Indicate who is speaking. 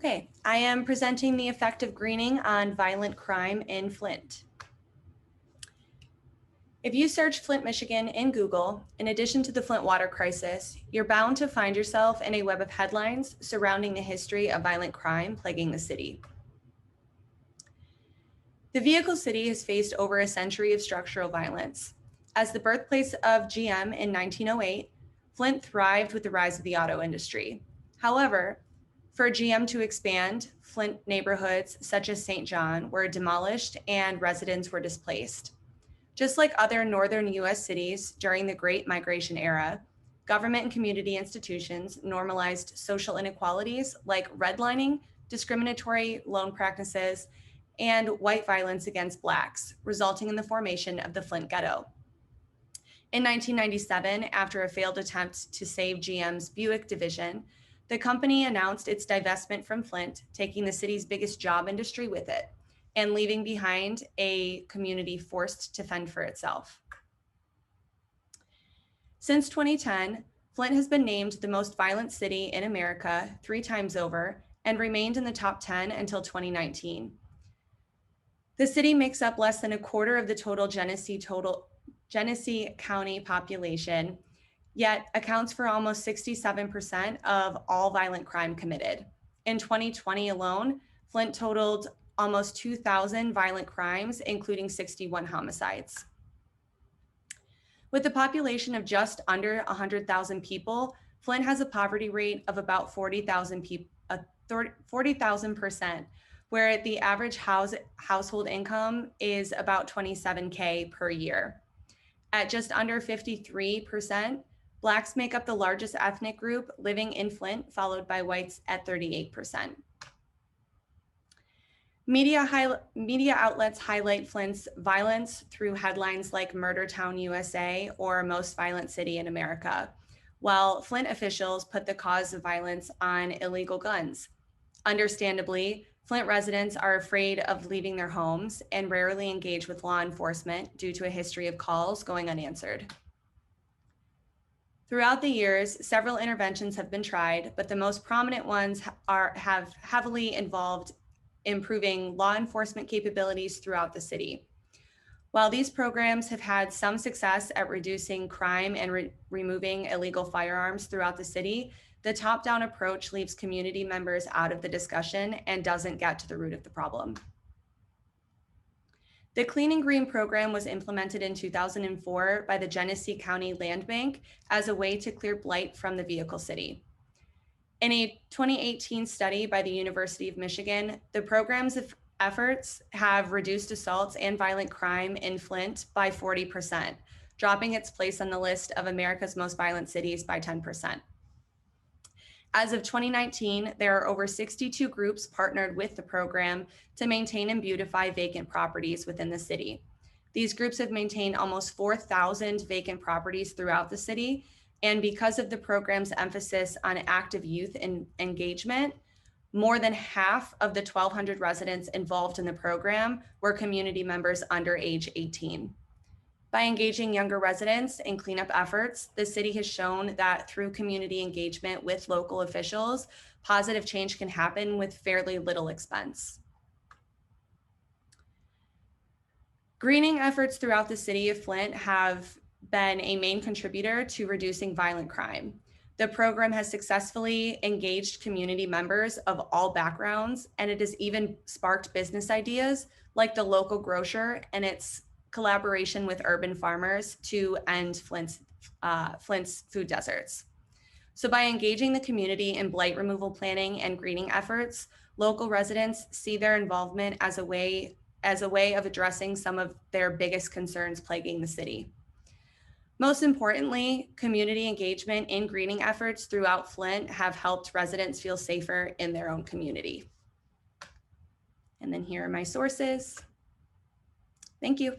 Speaker 1: Okay, I am presenting the effect of greening on violent crime in Flint. If you search Flint, Michigan in Google, in addition to the Flint water crisis, you're bound to find yourself in a web of headlines surrounding the history of violent crime plaguing the city. The vehicle city has faced over a century of structural violence. As the birthplace of GM in 1908, Flint thrived with the rise of the auto industry. However, for GM to expand, Flint neighborhoods such as St. John were demolished and residents were displaced. Just like other northern US cities during the Great Migration era, government and community institutions normalized social inequalities like redlining, discriminatory loan practices, and white violence against Blacks, resulting in the formation of the Flint ghetto. In 1997, after a failed attempt to save GM's Buick division, the company announced its divestment from Flint, taking the city's biggest job industry with it and leaving behind a community forced to fend for itself. Since 2010, Flint has been named the most violent city in America 3 times over and remained in the top 10 until 2019. The city makes up less than a quarter of the total Genesee County population, yet accounts for almost 67% of all violent crime committed. In 2020 alone, Flint totaled almost 2,000 violent crimes, including 61 homicides. With a population of just under 100,000 people, Flint has a poverty rate of about 40,000%, where the average household income is about $27K per year. At just under 53%, Blacks make up the largest ethnic group living in Flint, followed by whites at 38%. Media outlets highlight Flint's violence through headlines like Murder Town USA or Most Violent City in America, while Flint officials put the cause of violence on illegal guns. Understandably, Flint residents are afraid of leaving their homes and rarely engage with law enforcement due to a history of calls going unanswered. Throughout the years, several interventions have been tried, but the most prominent ones have heavily involved improving law enforcement capabilities throughout the city. While these programs have had some success at reducing crime and removing illegal firearms throughout the city, the top-down approach leaves community members out of the discussion and doesn't get to the root of the problem. The Clean and Green program was implemented in 2004 by the Genesee County Land Bank as a way to clear blight from the vehicle city. In a 2018 study by the University of Michigan, the program's efforts have reduced assaults and violent crime in Flint by 40%, dropping its place on the list of America's most violent cities by 10%. As of 2019, there are over 62 groups partnered with the program to maintain and beautify vacant properties within the city. These groups have maintained almost 4,000 vacant properties throughout the city, and because of the program's emphasis on active youth engagement, more than half of the 1,200 residents involved in the program were community members under age 18. By engaging younger residents in cleanup efforts, the city has shown that through community engagement with local officials, positive change can happen with fairly little expense. Greening efforts throughout the city of Flint have been a main contributor to reducing violent crime. The program has successfully engaged community members of all backgrounds, and it has even sparked business ideas like the local grocer and its collaboration with urban farmers to end Flint's food deserts. So by engaging the community in blight removal planning and greening efforts, local residents see their involvement as a way of addressing some of their biggest concerns plaguing the city. Most importantly, community engagement in greening efforts throughout Flint have helped residents feel safer in their own community. And then here are my sources. Thank you.